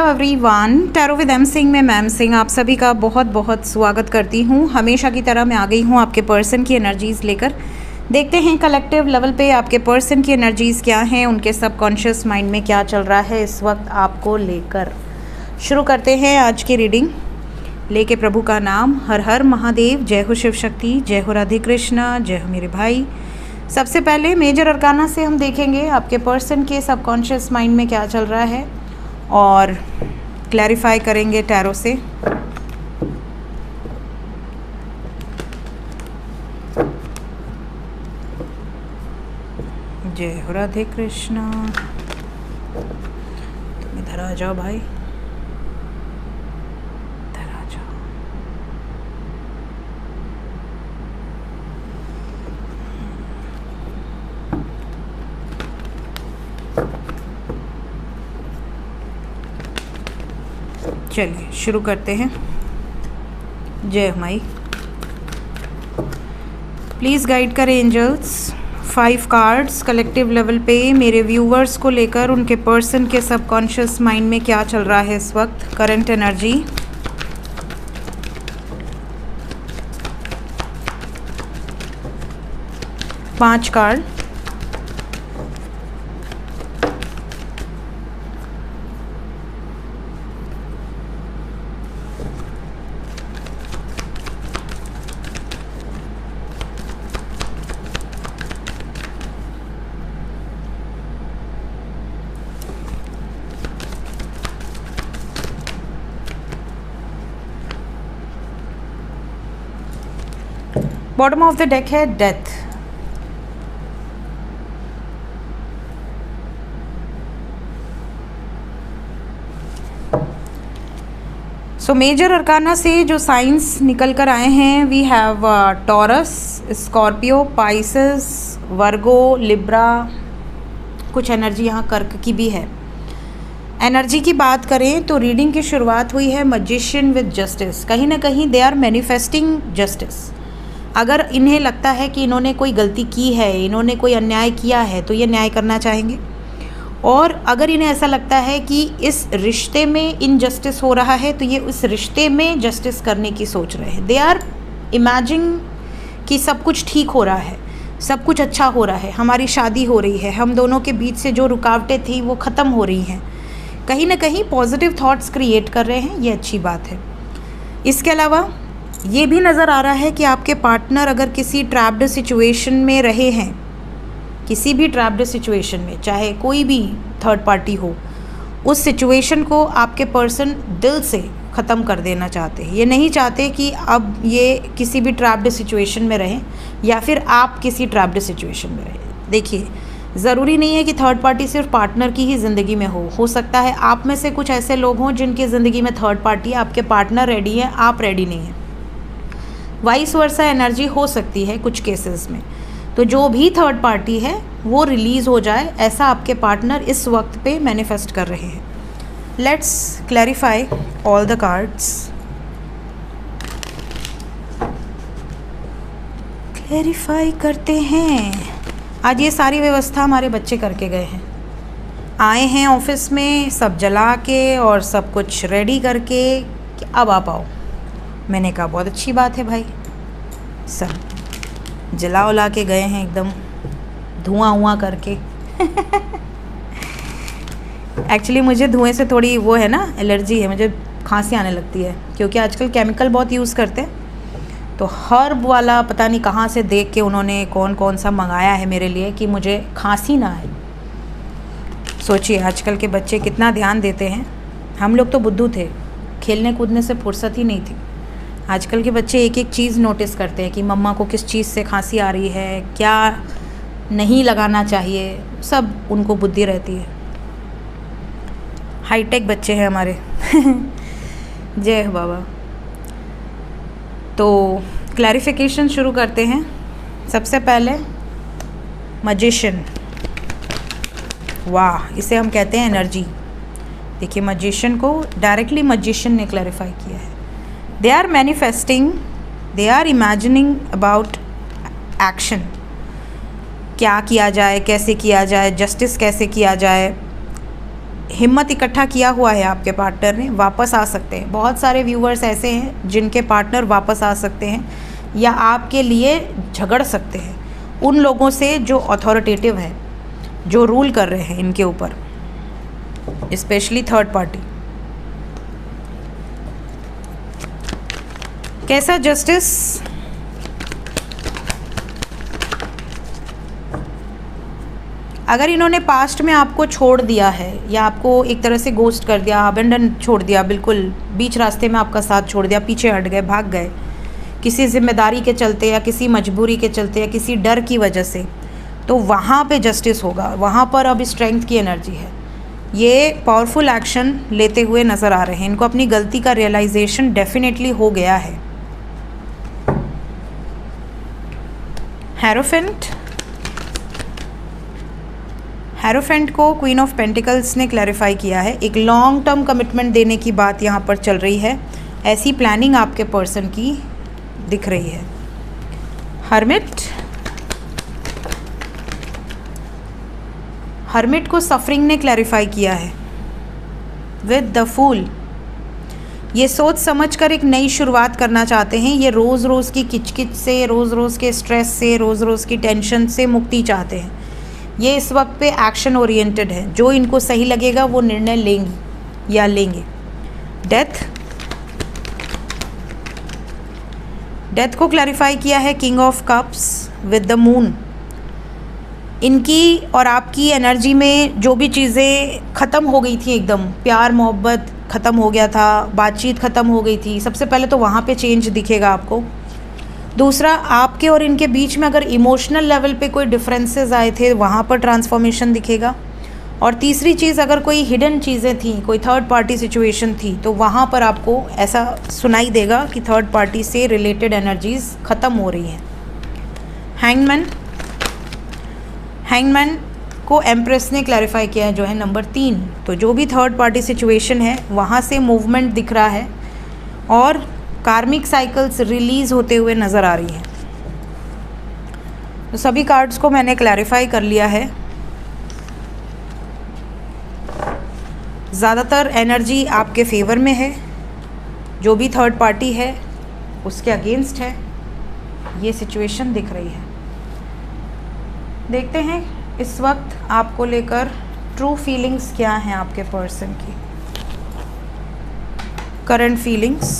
Hello everyone, tarot with M Singh में ma'am Singh आप सभी का बहुत बहुत स्वागत करती हूँ। हमेशा की तरह मैं आ गई हूँ आपके पर्सन की एनर्जीज़ लेकर। देखते हैं कलेक्टिव लेवल पे आपके पर्सन की एनर्जीज़ क्या हैं, उनके सबकॉन्शियस माइंड में क्या चल रहा है इस वक्त आपको लेकर। शुरू करते हैं आज की रीडिंग लेके प्रभु का नाम। हर हर महादेव, जय हो शिव शक्ति, जय हो राधे कृष्णा, जय हो मेरे भाई। सबसे पहले मेजर अरकाना से हम देखेंगे आपके पर्सन के सबकॉन्शियस माइंड में क्या चल रहा है और क्लैरिफाई करेंगे टैरो से। जय हो राधे कृष्णा। तुम इधर आ जाओ भाई, इधर आ जाओ। चलिए शुरू करते हैं। जय माई, प्लीज़ गाइड करें एंजल्स। 5 कार्ड्स कलेक्टिव लेवल पे मेरे व्यूवर्स को लेकर उनके पर्सन के सबकॉन्शियस माइंड में क्या चल रहा है इस वक्त, करंट एनर्जी। पांच card. Bottom of the deck है डेथ। सो मेजर अरकाना से जो साइंस निकल कर आए हैं, we have Taurus, Scorpio, Pisces, Virgo, Libra. कुछ एनर्जी यहाँ कर्क की भी है। एनर्जी की बात करें तो रीडिंग की शुरुआत हुई है मैजिशियन विद जस्टिस। कहीं ना कहीं दे आर मैनिफेस्टिंग जस्टिस। अगर इन्हें लगता है कि इन्होंने कोई गलती की है, इन्होंने कोई अन्याय किया है, तो ये न्याय करना चाहेंगे। और अगर इन्हें ऐसा लगता है कि इस रिश्ते में इनजस्टिस हो रहा है, तो ये उस रिश्ते में जस्टिस करने की सोच रहे हैं। दे आर इमेजिन कि सब कुछ ठीक हो रहा है, सब कुछ अच्छा हो रहा है, हमारी शादी हो रही है, हम दोनों के बीच से जो रुकावटें थी वो ख़त्म हो रही हैं। कहीं ना कहीं पॉजिटिव थॉट्स क्रिएट कर रहे हैं, ये अच्छी बात है। इसके अलावा ये भी नज़र आ रहा है कि आपके पार्टनर अगर किसी ट्रैप्ड सिचुएशन में रहे हैं, किसी भी ट्रैप्ड सिचुएशन में, चाहे कोई भी थर्ड पार्टी हो, उस सिचुएशन को आपके पर्सन दिल से ख़त्म कर देना चाहते हैं। ये नहीं चाहते कि अब ये किसी भी ट्रैप्ड सिचुएशन में रहें या फिर आप किसी ट्रैप्ड सिचुएशन में रहें। देखिए, ज़रूरी नहीं है कि थर्ड पार्टी सिर्फ पार्टनर की ही ज़िंदगी में हो सकता है आप में से कुछ ऐसे लोग हों जिनकी ज़िंदगी में थर्ड पार्टी है, आपके पार्टनर रेडी हैं, आप रेडी नहीं हैं। वाइस वर्सा एनर्जी हो सकती है कुछ केसेस में। तो जो भी थर्ड पार्टी है वो रिलीज़ हो जाए, ऐसा आपके पार्टनर इस वक्त पे मैनिफेस्ट कर रहे हैं। Let's clarify all the cards. Clarify करते हैं। आज ये सारी व्यवस्था हमारे बच्चे करके गए हैं। आए हैं ऑफिस में सब जला के और सब कुछ रेडी करके कि अब आप आओ। मैंने कहा बहुत अच्छी बात है भाई। सब जला उला के गए हैं एकदम धुआं करके। एक्चुअली मुझे धुएं से थोड़ी वो है ना, एलर्जी है, मुझे खांसी आने लगती है क्योंकि आजकल केमिकल बहुत यूज़ करते हैं। तो हर्ब वाला पता नहीं कहाँ से देख के उन्होंने कौन कौन सा मंगाया है मेरे लिए कि मुझे खांसी ना आए। सोचिए आजकल के बच्चे कितना ध्यान देते हैं। हम लोग तो बुद्धू थे, खेलने कूदने से फुर्सत ही नहीं थी। आजकल के बच्चे एक एक चीज़ नोटिस करते हैं कि मम्मा को किस चीज़ से खांसी आ रही है, क्या नहीं लगाना चाहिए, सब उनको बुद्धि रहती है। हाईटेक बच्चे हैं हमारे। जय हो बाबा। तो क्लैरिफिकेशन शुरू करते हैं। सबसे पहले मैजिशियन, वाह, इसे हम कहते हैं एनर्जी। देखिए मैजिशियन को डायरेक्टली मैजिशियन ने क्लैरिफाई किया है। They are manifesting, they are imagining about action. क्या किया जाए, कैसे किया जाए, जस्टिस कैसे किया जाए, हिम्मत इकट्ठा किया हुआ है आपके पार्टनर ने, वापस आ सकते हैं। बहुत सारे व्यूअर्स ऐसे हैं जिनके पार्टनर वापस आ सकते हैं या आपके लिए झगड़ सकते हैं उन लोगों से जो अथॉरिटेटिव है, जो रूल कर रहे हैं इनके ऊपर, स्पेशली थर्ड पार्टी। कैसा जस्टिस? अगर इन्होंने पास्ट में आपको छोड़ दिया है या आपको एक तरह से गोस्ट कर दिया, अबेंडन छोड़ दिया, बिल्कुल बीच रास्ते में आपका साथ छोड़ दिया, पीछे हट गए, भाग गए किसी जिम्मेदारी के चलते या किसी मजबूरी के चलते या किसी डर की वजह से, तो वहाँ पे जस्टिस होगा। वहाँ पर अब स्ट्रेंथ की एनर्जी है। ये पावरफुल एक्शन लेते हुए नज़र आ रहे हैं। इनको अपनी गलती का रियलाइजेशन डेफिनेटली हो गया है। हेरोफेंट, हेरोफेंट को क्वीन ऑफ पेंटिकल्स ने क्लैरिफाई किया है। एक लॉन्ग टर्म कमिटमेंट देने की बात यहाँ पर चल रही है। ऐसी प्लानिंग आपके पर्सन की दिख रही है। हर्मिट, हर्मिट को सफरिंग ने क्लैरिफाई किया है विद द फूल। ये सोच समझ कर एक नई शुरुआत करना चाहते हैं। ये रोज़ रोज़ की किचकिच से, रोज़ रोज़ के स्ट्रेस से, रोज़ रोज़ की टेंशन से मुक्ति चाहते हैं। ये इस वक्त पे एक्शन ओरिएंटेड है। जो इनको सही लगेगा वो निर्णय लेंगी या लेंगे। डेथ, डेथ को क्लैरिफाई किया है king of cups with the moon. इनकी और आपकी एनर्जी में जो भी चीज़ें ख़त्म हो गई थी, एकदम प्यार मोहब्बत ख़त्म हो गया था, बातचीत ख़त्म हो गई थी, सबसे पहले तो वहाँ पे चेंज दिखेगा आपको। दूसरा, आपके और इनके बीच में अगर इमोशनल लेवल पे कोई डिफरेंसेस आए थे, वहाँ पर ट्रांसफॉर्मेशन दिखेगा। और तीसरी चीज़, अगर कोई हिडन चीज़ें थी, कोई थर्ड पार्टी सिचुएशन थी, तो वहाँ पर आपको ऐसा सुनाई देगा कि थर्ड पार्टी से रिलेटेड एनर्जीज़ ख़त्म हो रही हैं। हैंगमैन, हैंगमैन को एम्प्रेस ने क्लैरिफाई किया है, जो है नंबर 3। तो जो भी थर्ड पार्टी सिचुएशन है वहाँ से मूवमेंट दिख रहा है और कार्मिक साइकिल्स रिलीज़ होते हुए नज़र आ रही है। तो सभी कार्ड्स को मैंने क्लैरिफाई कर लिया है। ज़्यादातर एनर्जी आपके फेवर में है। जो भी थर्ड पार्टी है उसके अगेंस्ट है, ये सिचुएशन दिख रही है। देखते हैं इस वक्त आपको लेकर ट्रू फीलिंग्स क्या हैं आपके पर्सन की, current feelings.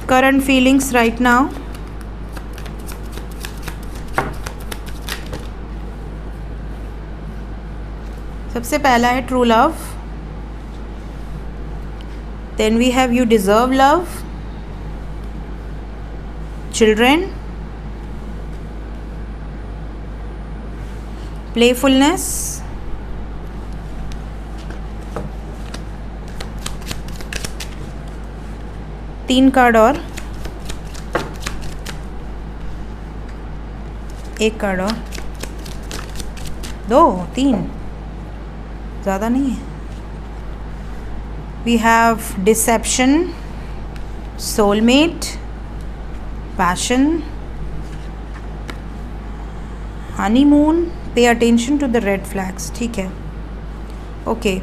current feelings right now। सबसे पहला है true love, then we have you deserve love, children, playfulness, तीन कार्ड और एक कार्ड और, 2 3 ज़्यादा नहीं है। We have deception, soulmate, passion, honeymoon, pay attention to the red flags. ठीक है, ओके।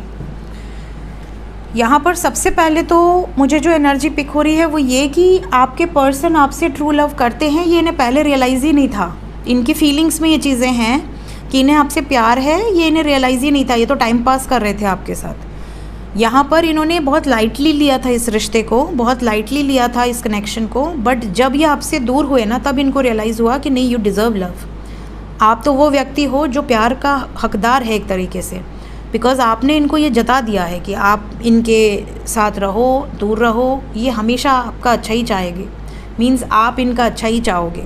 यहाँ पर सबसे पहले तो मुझे जो एनर्जी पिक हो रही है वो ये कि आपके पर्सन आपसे ट्रू लव करते हैं। ये इन्हें पहले रियलाइज़ ही नहीं था। इनकी फीलिंग्स में ये चीज़ें हैं कि इन्हें आपसे प्यार है, ये इन्हें रियलाइज़ ही नहीं था। ये तो टाइम पास कर रहे थे आपके साथ। यहाँ पर इन्होंने बहुत लाइटली लिया था इस रिश्ते को, बहुत लाइटली लिया था इस कनेक्शन को। बट जब ये आपसे दूर हुए ना, तब इनको रियलाइज़ हुआ कि नहीं, यू डिज़र्व लव। आप तो वो व्यक्ति हो जो प्यार का हकदार है एक तरीके से, बिकॉज़ आपने इनको ये जता दिया है कि आप इनके साथ रहो, दूर रहो, ये हमेशा आपका अच्छा ही चाहेंगे। मीन्स आप इनका अच्छा ही चाहोगे।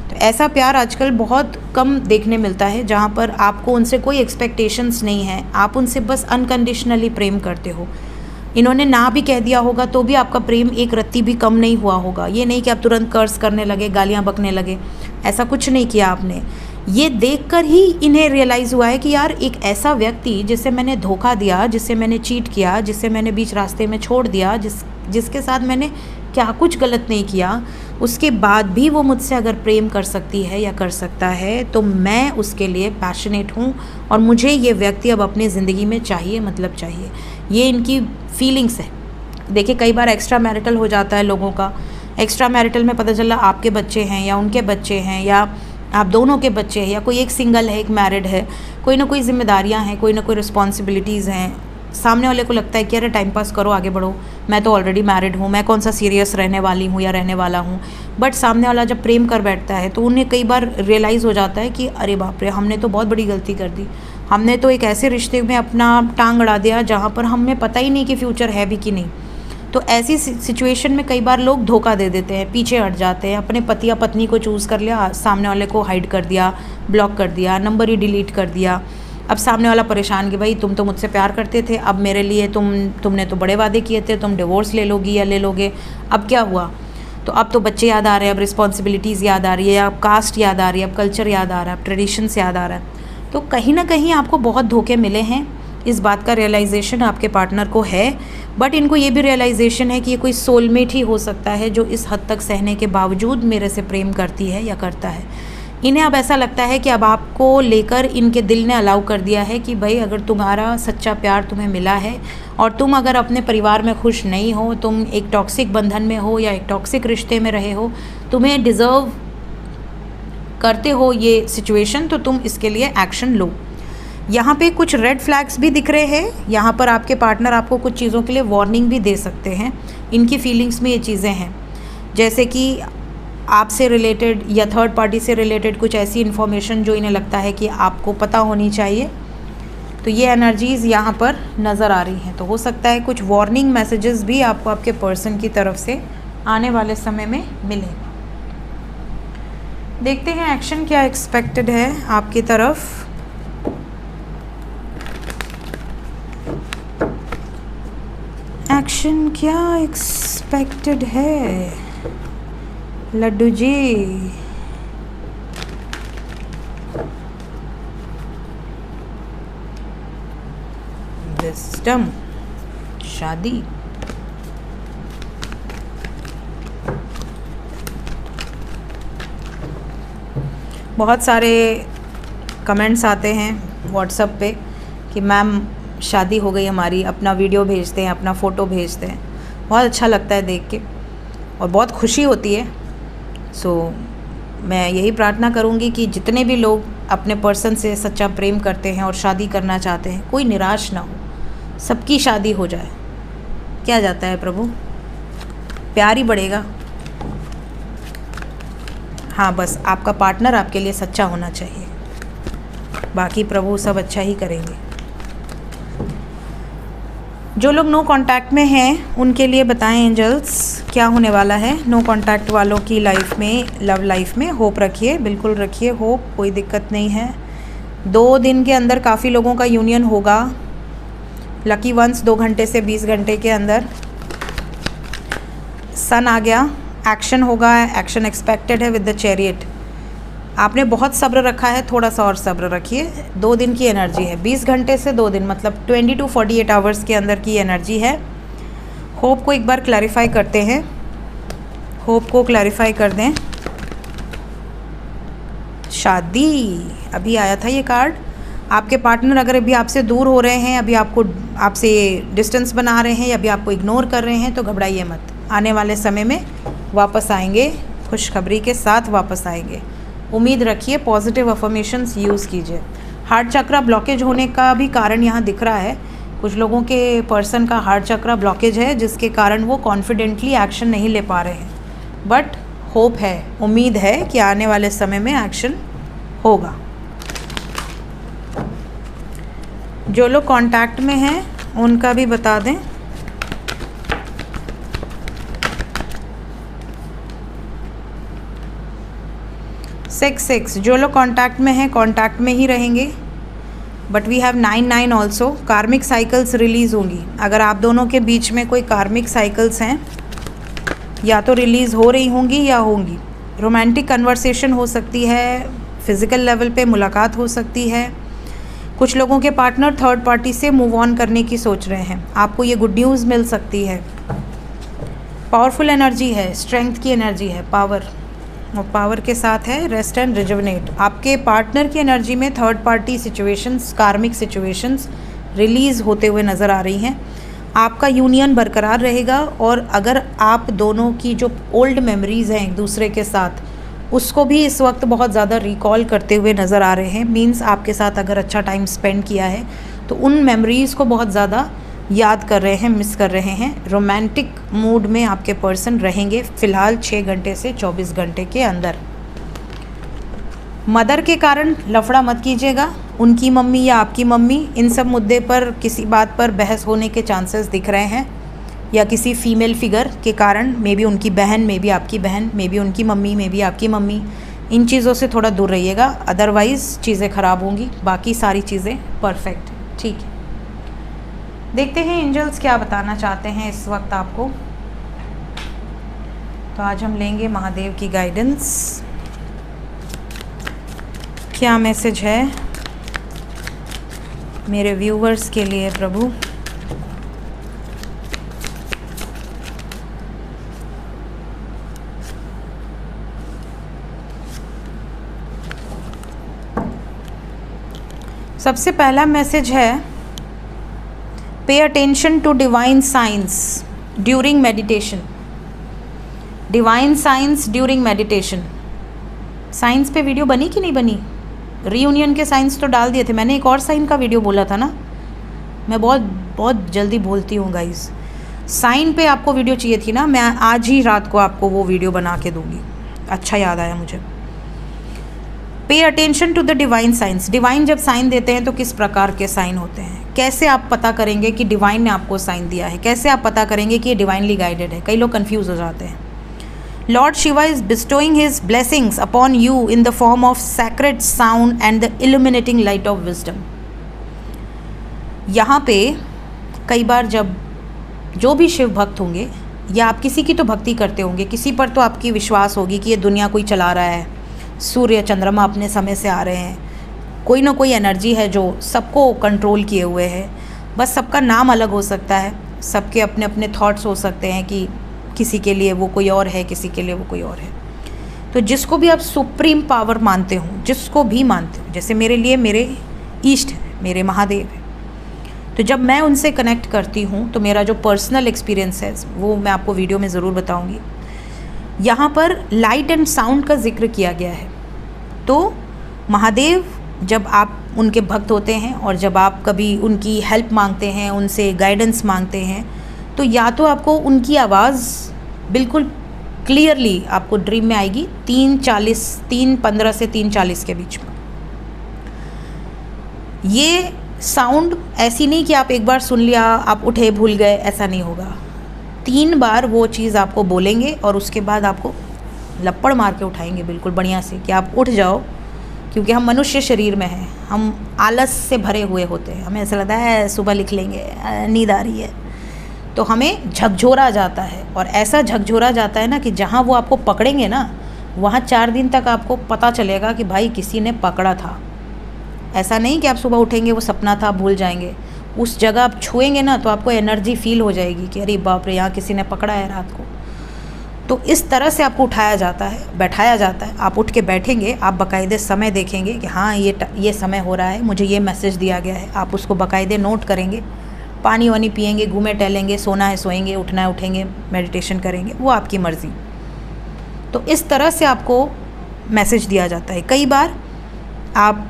तो ऐसा प्यार आजकल बहुत कम देखने मिलता है, जहाँ पर आपको उनसे कोई एक्सपेक्टेशंस नहीं है, आप उनसे बस अनकंडीशनली प्रेम करते हो। इन्होंने ना भी कह दिया होगा तो भी आपका प्रेम एक रत्ती भी कम नहीं हुआ होगा। ये नहीं कि आप तुरंत कर्ज करने लगे, गालियाँ बकने लगे, ऐसा कुछ नहीं किया आपने। ये देखकर ही इन्हें रियलाइज़ हुआ है कि यार एक ऐसा व्यक्ति जिसे मैंने धोखा दिया, जिसे मैंने चीट किया, जिसे मैंने बीच रास्ते में छोड़ दिया, जिसके साथ मैंने क्या कुछ गलत नहीं किया, उसके बाद भी वो मुझसे अगर प्रेम कर सकती है या कर सकता है तो मैं उसके लिए पैशनेट हूँ और मुझे ये व्यक्ति अब अपनी ज़िंदगी में चाहिए, मतलब चाहिए। ये इनकी फीलिंग्स है। देखिए कई बार एक्स्ट्रा मैरिटल हो जाता है लोगों का, एक्स्ट्रा मैरिटल में पता चला आपके बच्चे हैं या उनके बच्चे हैं या आप दोनों के बच्चे हैं या कोई एक सिंगल है एक मैरिड है, कोई ना कोई जिम्मेदारियां हैं, कोई ना कोई रिस्पॉन्सिबिलिटीज़ हैं। सामने वाले को लगता है कि अरे टाइम पास करो, आगे बढ़ो, मैं तो ऑलरेडी मैरिड हूँ, मैं कौन सा सीरियस रहने वाली हूँ या रहने वाला हूँ। बट सामने वाला जब प्रेम कर बैठता है तो उन्हें कई बार रियलाइज़ हो जाता है कि अरे बाप रे, हमने तो बहुत बड़ी गलती कर दी, हमने तो एक ऐसे रिश्ते में अपना टांग अड़ा दिया जहाँ पर हमें पता ही नहीं कि फ्यूचर है भी कि नहीं। तो ऐसी सिचुएशन में कई बार लोग धोखा दे देते हैं, पीछे हट जाते हैं, अपने पति या पत्नी को चूज़ कर लिया, सामने वाले को हाइड कर दिया, ब्लॉक कर दिया, नंबर ही डिलीट कर दिया। अब सामने वाला परेशान कि भाई तुम तो मुझसे प्यार करते थे, अब मेरे लिए तुमने तो बड़े वादे किए थे, तुम डिवोर्स ले लोगी या ले लोगे, अब क्या हुआ। तो अब तो बच्चे याद आ रहे हैं, अब रिस्पॉन्सिबिलिटीज़ याद आ रही है, अब कास्ट याद आ रही है, अब कल्चर याद आ रहा है, अब ट्रेडिशंस याद आ रहा है। तो कहीं ना कहीं आपको बहुत धोखे मिले हैं, इस बात का रियलाइजेशन आपके पार्टनर को है। बट इनको ये भी रियलाइजेशन है कि ये कोई सोलमेट ही हो सकता है जो इस हद तक सहने के बावजूद मेरे से प्रेम करती है या करता है। इन्हें अब ऐसा लगता है कि अब आपको लेकर इनके दिल ने अलाउ कर दिया है कि भाई अगर तुम्हारा सच्चा प्यार तुम्हें मिला है और तुम अगर अपने परिवार में खुश नहीं हो, तुम एक टॉक्सिक बंधन में हो या एक टॉक्सिक रिश्ते में रहे हो, तुम्हें डिज़र्व करते हो ये सिचुएशन, तो तुम इसके लिए एक्शन लो। यहाँ पे कुछ रेड फ्लैग्स भी दिख रहे हैं। यहाँ पर आपके पार्टनर आपको कुछ चीज़ों के लिए वार्निंग भी दे सकते हैं। इनकी फीलिंग्स में ये चीज़ें हैं, जैसे कि आपसे रिलेटेड या थर्ड पार्टी से रिलेटेड कुछ ऐसी इन्फॉर्मेशन जो इन्हें लगता है कि आपको पता होनी चाहिए। तो ये एनर्जीज़ यहाँ पर नज़र आ रही हैं। तो हो सकता है कुछ वार्निंग मैसेजेस भी आपको आपके पर्सन की तरफ से आने वाले समय में मिले। देखते हैं एक्शन क्या एक्सपेक्टेड है आपकी तरफ। एक्शन क्या एक्सपेक्टेड है लड्डू जी। विज़डम, शादी, बहुत सारे कमेंट्स आते हैं व्हाट्सएप पे कि मैम शादी हो गई हमारी, अपना वीडियो भेजते हैं, अपना फ़ोटो भेजते हैं। बहुत अच्छा लगता है देख के और बहुत खुशी होती है। सो मैं यही प्रार्थना करूँगी कि जितने भी लोग अपने पर्सन से सच्चा प्रेम करते हैं और शादी करना चाहते हैं, कोई निराश ना हो, सबकी शादी हो जाए। क्या जाता है प्रभु, प्यार ही बढ़ेगा। हाँ, बस आपका पार्टनर आपके लिए सच्चा होना चाहिए, बाकी प्रभु सब अच्छा ही करेंगे। जो लोग नो कांटेक्ट में हैं उनके लिए बताएं एंजल्स क्या होने वाला है। नो कांटेक्ट वालों की लाइफ में, लव लाइफ में होप रखिए, बिल्कुल रखिए होप, कोई दिक्कत नहीं है। 2 दिन के अंदर काफ़ी लोगों का यूनियन होगा। लकी वंस 2 घंटे से 20 घंटे के अंदर सन आ गया, एक्शन होगा, एक्शन एक्सपेक्टेड है विद द चैरियट। आपने बहुत सब्र रखा है, थोड़ा सा और सब्र रखिए। 2 दिन की एनर्जी है, 20 घंटे से 2 दिन, मतलब 20 to 48 आवर्स के अंदर की एनर्जी है। होप को एक बार क्लैरिफाई करते हैं, होप को क्लैरिफाई कर दें। शादी, अभी आया था ये कार्ड। आपके पार्टनर अगर अभी आपसे दूर हो रहे हैं, अभी आपसे डिस्टेंस बना रहे हैं या अभी आपको इग्नोर कर रहे हैं, तो घबराइए मत, आने वाले समय में वापस आएंगे, खुशखबरी के साथ वापस आएंगे। उम्मीद रखिए, पॉजिटिव अफर्मेशंस यूज़ कीजिए। हार्ट चक्रा ब्लॉकेज होने का भी कारण यहाँ दिख रहा है। कुछ लोगों के पर्सन का हार्ट चक्रा ब्लॉकेज है जिसके कारण वो कॉन्फिडेंटली एक्शन नहीं ले पा रहे हैं। बट होप है, उम्मीद है कि आने वाले समय में एक्शन होगा। जो लोग कांटेक्ट में हैं उनका भी बता दें। सिक्स, जो लोग कांटेक्ट में हैं कांटेक्ट में ही रहेंगे। But we have 9 also. Karmic cycles release होंगी। अगर आप दोनों के बीच में कोई कार्मिक साइकिल्स हैं, या तो रिलीज़ हो रही होंगी या होंगी। रोमांटिक कन्वर्सेशन हो सकती है, फिज़िकल लेवल पे मुलाकात हो सकती है। कुछ लोगों के पार्टनर थर्ड पार्टी से मूव ऑन करने की सोच रहे हैं, आपको ये गुड न्यूज़ मिल सकती है। पावरफुल एनर्जी है, स्ट्रेंथ की एनर्जी है, पावर, और पावर के साथ है रेस्ट एंड रिजुवनेट। आपके पार्टनर की एनर्जी में थर्ड पार्टी सिचुएशंस, कार्मिक सिचुएशंस रिलीज़ होते हुए नज़र आ रही हैं। आपका यूनियन बरकरार रहेगा, और अगर आप दोनों की जो ओल्ड मेमोरीज़ हैं एक दूसरे के साथ, उसको भी इस वक्त बहुत ज़्यादा रिकॉल करते हुए नज़र आ रहे हैं। मीन्स आपके साथ अगर अच्छा टाइम स्पेंड किया है तो उन मेमोरीज़ को बहुत ज़्यादा याद कर रहे हैं, मिस कर रहे हैं। रोमांटिक मूड में आपके पर्सन रहेंगे फ़िलहाल 6 घंटे से 24 घंटे के अंदर। मदर के कारण लफड़ा मत कीजिएगा, उनकी मम्मी या आपकी मम्मी, इन सब मुद्दे पर किसी बात पर बहस होने के चांसेस दिख रहे हैं, या किसी फीमेल फिगर के कारण, मे बी उनकी बहन, मे बी आपकी बहन, मे बी उनकी मम्मी, मे बी आपकी मम्मी। इन चीज़ों से थोड़ा दूर रहिएगा, अदरवाइज़ चीज़ें ख़राब होंगी। बाकी सारी चीज़ें परफेक्ट, ठीक है। देखते हैं एंजल्स क्या बताना चाहते हैं इस वक्त आपको। तो आज हम लेंगे महादेव की गाइडेंस। क्या मैसेज है मेरे व्यूवर्स के लिए प्रभु? सबसे पहला मैसेज है, pay attention to divine signs during meditation. Divine signs during meditation. Signs पे वीडियो बनी कि नहीं बनी? रीयूनियन के साइंस तो डाल दिए थे मैंने, एक और साइन का वीडियो बोला था ना। मैं बहुत जल्दी बोलती हूँ गाइस। साइन पे आपको वीडियो चाहिए थी ना, मैं आज ही रात को आपको वो वीडियो बना के दूँगी। अच्छा याद आया मुझे। Pay attention to the divine signs. Divine जब साइन देते हैं तो किस प्रकार के साइन होते हैं? कैसे आप पता करेंगे कि डिवाइन ने आपको साइन दिया है? कैसे आप पता करेंगे कि ये डिवाइनली गाइडेड है? कई लोग कंफ्यूज हो जाते हैं। Lord Shiva is bestowing his blessings upon you in the form of sacred sound and the illuminating light of wisdom. यहाँ पे कई बार जब जो भी शिव भक्त होंगे, या आप किसी की तो भक्ति करते होंगे, किसी पर तो आपकी विश्वास होगी कि ये दुनिया कोई चला रहा है, सूर्य चंद्रमा अपने समय से आ रहे हैं, कोई ना कोई एनर्जी है जो सबको कंट्रोल किए हुए है। बस सबका नाम अलग हो सकता है, सबके अपने अपने थॉट्स हो सकते हैं कि किसी के लिए वो कोई और है, किसी के लिए वो कोई और है। तो जिसको भी आप सुप्रीम पावर मानते हो, जिसको भी मानते हो, जैसे मेरे लिए मेरे ईष्ट है, मेरे महादेव है, तो जब मैं उनसे कनेक्ट करती हूँ तो मेरा जो पर्सनल एक्सपीरियंस है वो मैं आपको वीडियो में ज़रूर बताऊँगी। यहाँ पर लाइट एंड साउंड का जिक्र किया गया है। तो महादेव जब आप उनके भक्त होते हैं और जब आप कभी उनकी हेल्प मांगते हैं, उनसे गाइडेंस मांगते हैं, तो या तो आपको उनकी आवाज़ बिल्कुल क्लियरली आपको ड्रीम में आएगी 3:15 से 3:40 के बीच में। ये साउंड ऐसी नहीं कि आप एक बार सुन लिया, आप उठे भूल गए, ऐसा नहीं होगा। 3 बार वो चीज़ आपको बोलेंगे और उसके बाद आपको लपड़ मार के उठाएंगे बिल्कुल बढ़िया से कि आप उठ जाओ, क्योंकि हम मनुष्य शरीर में हैं, हम आलस से भरे हुए होते हैं। हमें ऐसा लगता है सुबह लिख लेंगे, नींद आ रही है, तो हमें झकझोरा जाता है। और ऐसा झकझोरा जाता है ना कि जहाँ वो आपको पकड़ेंगे ना, वहाँ 4 दिन तक आपको पता चलेगा कि भाई किसी ने पकड़ा था। ऐसा नहीं कि आप सुबह उठेंगे वो सपना था, भूल जाएंगे। उस जगह आप छुएंगे ना तो आपको एनर्जी फील हो जाएगी कि अरे बाप रे, यहाँ किसी ने पकड़ा है रात को। तो इस तरह से आपको उठाया जाता है, बैठाया जाता है। आप उठ के बैठेंगे, आप बाकायदे समय देखेंगे कि हाँ ये समय हो रहा है, मुझे ये मैसेज दिया गया है। आप उसको बाकायदे नोट करेंगे, पानी वानी पिएंगे, घूमे टहलेंगे, सोना है सोएंगे, उठना है उठेंगे, मेडिटेशन करेंगे, वो आपकी मर्ज़ी। तो इस तरह से आपको मैसेज दिया जाता है। कई बार आप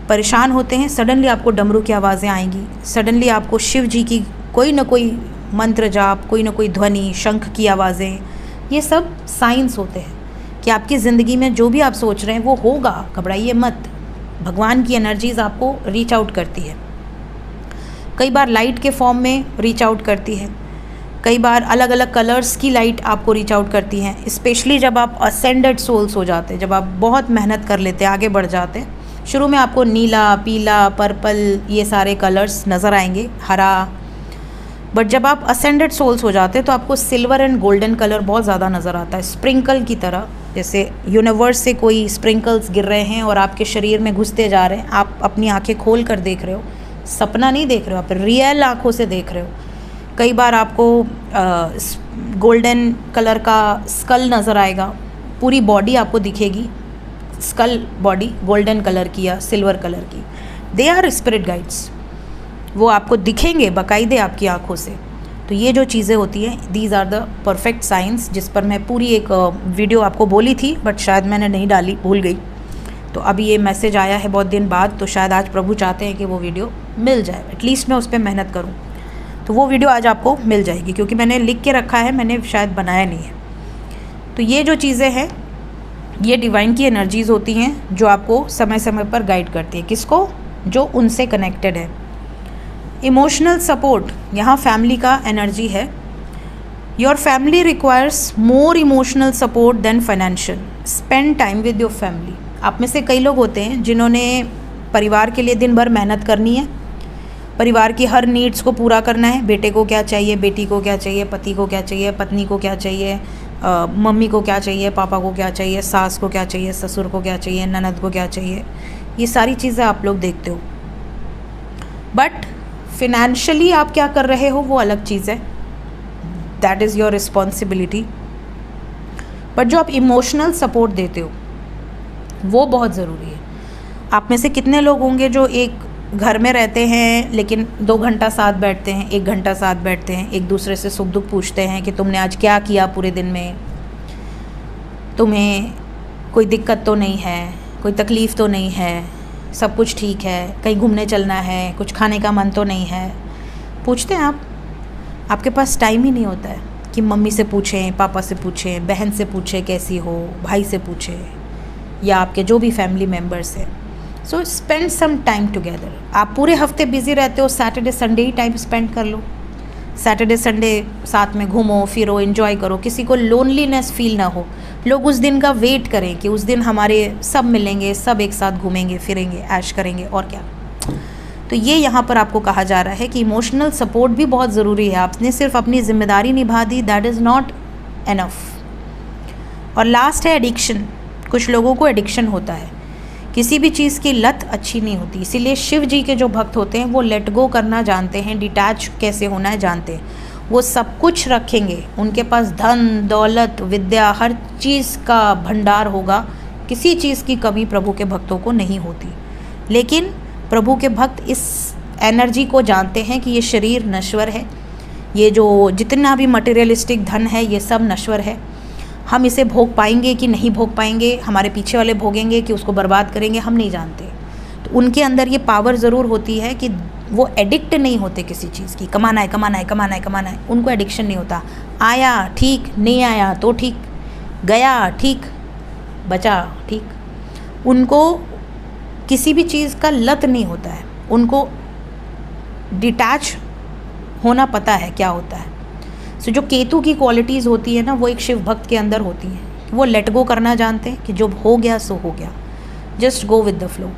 परेशान होते हैं, सडनली आपको डमरू की आवाज़ें आएंगी, सडनली आपको शिव जी की कोई ना कोई मंत्र जाप, कोई ना कोई ध्वनि, शंख की आवाज़ें, ये सब साइंस होते हैं कि आपकी ज़िंदगी में जो भी आप सोच रहे हैं वो होगा। घबराइए मत, भगवान की एनर्जीज़ आपको रीच आउट करती है। कई बार लाइट के फॉर्म में रीच आउट करती है, कई बार अलग अलग कलर्स की लाइट आपको रीच आउट करती हैं। स्पेशली जब आप असेंडेड सोल्स हो जाते हैं, जब आप बहुत मेहनत कर लेते हैं, आगे बढ़ जाते हैं। शुरू में आपको नीला, पीला, पर्पल, ये सारे कलर्स नज़र आएंगे, हरा। बट जब आप असेंडेड सोल्स हो जाते हैं तो आपको सिल्वर एंड गोल्डन कलर बहुत ज़्यादा नज़र आता है, स्प्रिंकल की तरह। जैसे यूनिवर्स से कोई स्प्रिंकल्स गिर रहे हैं और आपके शरीर में घुसते जा रहे हैं। आप अपनी आंखें खोल कर देख रहे हो, सपना नहीं देख रहे हो, आप रियल आँखों से देख रहे हो कई बार आपको गोल्डन कलर का स्कल नज़र आएगा, पूरी बॉडी आपको दिखेगी स्कल बॉडी गोल्डन कलर की या सिल्वर कलर की। दे आर स्पिरिट गाइड्स, वो आपको दिखेंगे बाकायदे आपकी आंखों से। तो ये जो चीज़ें होती हैं, these are the perfect signs, जिस पर मैं पूरी एक वीडियो आपको बोली थी बट शायद मैंने नहीं डाली, भूल गई। तो अभी ये मैसेज आया है बहुत दिन बाद, तो शायद आज प्रभु चाहते हैं कि वो वीडियो मिल जाए, एटलीस्ट मैं उस पर मेहनत करूँ। तो वो वीडियो आज आपको मिल जाएगी, क्योंकि मैंने लिख के रखा है, मैंने शायद बनाया नहीं है। तो ये जो चीज़ें हैं, ये डिवाइन की एनर्जीज़ होती हैं जो आपको समय समय पर गाइड करती है। किसको? जो उनसे कनेक्टेड है। इमोशनल सपोर्ट, यहाँ फैमिली का एनर्जी है। Your family requires more emotional support than financial. Spend time with your family. आप में से कई लोग होते हैं जिन्होंने परिवार के लिए दिन भर मेहनत करनी है, परिवार की हर नीड्स को पूरा करना है। बेटे को क्या चाहिए, बेटी को क्या चाहिए, पति को क्या चाहिए, पत्नी को क्या चाहिए, मम्मी को क्या चाहिए, पापा को क्या चाहिए, सास को क्या चाहिए, ससुर को क्या चाहिए, ननद को क्या चाहिए, ये सारी चीज़ें आप लोग देखते हो। बट फिनेंशियली आप क्या कर रहे हो वो अलग चीज़ है, that is your responsibility. But जो आप इमोशनल सपोर्ट देते हो वो बहुत ज़रूरी है। आप में से कितने लोग होंगे जो एक घर में रहते हैं लेकिन 2 घंटा साथ बैठते हैं, 1 घंटा साथ बैठते हैं, एक दूसरे से सुख दुख पूछते हैं कि तुमने आज क्या किया पूरे दिन में, तुम्हें कोई दिक्कत तो नहीं है, कोई तकलीफ़ तो नहीं है, सब कुछ ठीक है, कहीं घूमने चलना है, कुछ खाने का मन तो नहीं है, पूछते हैं आप। आपके पास टाइम ही नहीं होता है कि मम्मी से पूछें, पापा से पूछें, बहन से पूछें कैसी हो, भाई से पूछें, या आपके जो भी फैमिली मेम्बर्स हैं। सो स्पेंड सम टाइम टुगेदर। आप पूरे हफ्ते बिज़ी रहते हो, सैटरडे संडे ही टाइम स्पेंड कर लो। सैटरडे संडे साथ में घूमो फिरो, एंजॉय करो, किसी को लोनलीनेस फील ना हो। लोग उस दिन का वेट करें कि उस दिन हमारे सब मिलेंगे, सब एक साथ घूमेंगे फिरेंगे, ऐश करेंगे, और क्या। तो ये यहाँ पर आपको कहा जा रहा है कि इमोशनल सपोर्ट भी बहुत ज़रूरी है। आपने सिर्फ अपनी ज़िम्मेदारी निभा दी, दैट इज़ नॉट एनफ। और लास्ट है एडिक्शन। कुछ लोगों को एडिक्शन होता है, किसी भी चीज़ की लत अच्छी नहीं होती। इसीलिए शिव जी के जो भक्त होते हैं वो लेट गो करना जानते हैं, डिटैच कैसे होना है जानते हैं। वो सब कुछ रखेंगे, उनके पास धन दौलत विद्या हर चीज़ का भंडार होगा, किसी चीज़ की कमी प्रभु के भक्तों को नहीं होती। लेकिन प्रभु के भक्त इस एनर्जी को जानते हैं कि ये शरीर नश्वर है, ये जो जितना भी मटेरियलिस्टिक धन है ये सब नश्वर है। हम इसे भोग पाएंगे कि नहीं भोग पाएंगे, हमारे पीछे वाले भोगेंगे कि उसको बर्बाद करेंगे, हम नहीं जानते। तो उनके अंदर ये पावर ज़रूर होती है कि वो एडिक्ट नहीं होते किसी चीज़ की। कमाना है कमाना है कमाना है कमाना है, उनको एडिक्शन नहीं होता। आया ठीक, नहीं आया तो ठीक, गया ठीक, बचा ठीक। उनको किसी भी चीज़ का लत नहीं होता है, उनको डिटैच होना पता है क्या होता है। सो जो केतु की क्वालिटीज़ होती है ना, वो एक शिव भक्त के अंदर होती हैं। वो लेट गो करना जानते हैं कि जो हो गया सो हो गया, just go with the flow.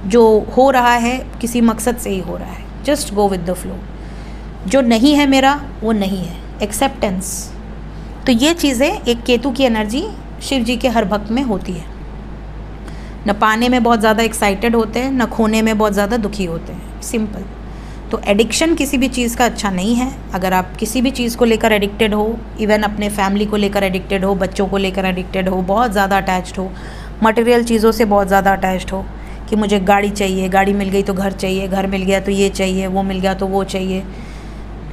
जो हो रहा है किसी मकसद से ही हो रहा है, just go with the flow. जो नहीं है मेरा वो नहीं है, एक्सेप्टेंस। तो ये चीज़ें एक केतु की एनर्जी शिव जी के हर भक्त में होती है। न पाने में बहुत ज़्यादा एक्साइटेड होते हैं, न खोने में बहुत ज़्यादा दुखी होते हैं, सिंपल। तो एडिक्शन किसी भी चीज़ का अच्छा नहीं है। अगर आप किसी भी चीज़ को लेकर एडिक्टेड हो, इवन अपने फैमिली को लेकर एडिक्टेड हो, बच्चों को लेकर एडिक्टेड हो, बहुत ज़्यादा अटैच्ड हो, मटेरियल चीज़ों से बहुत ज़्यादा अटैच्ड हो कि मुझे गाड़ी चाहिए, गाड़ी मिल गई तो घर चाहिए, घर मिल गया तो ये चाहिए, वो मिल गया तो वो चाहिए,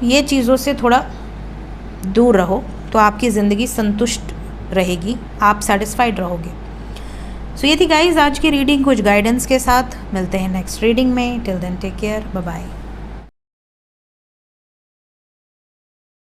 ये चीज़ों से थोड़ा दूर रहो तो आपकी ज़िंदगी संतुष्ट रहेगी, आप सेटिस्फाइड रहोगे। सो ये थी गाइज़ आज की रीडिंग, कुछ गाइडेंस के साथ। मिलते हैं नेक्स्ट रीडिंग में। Till then take care, bye bye.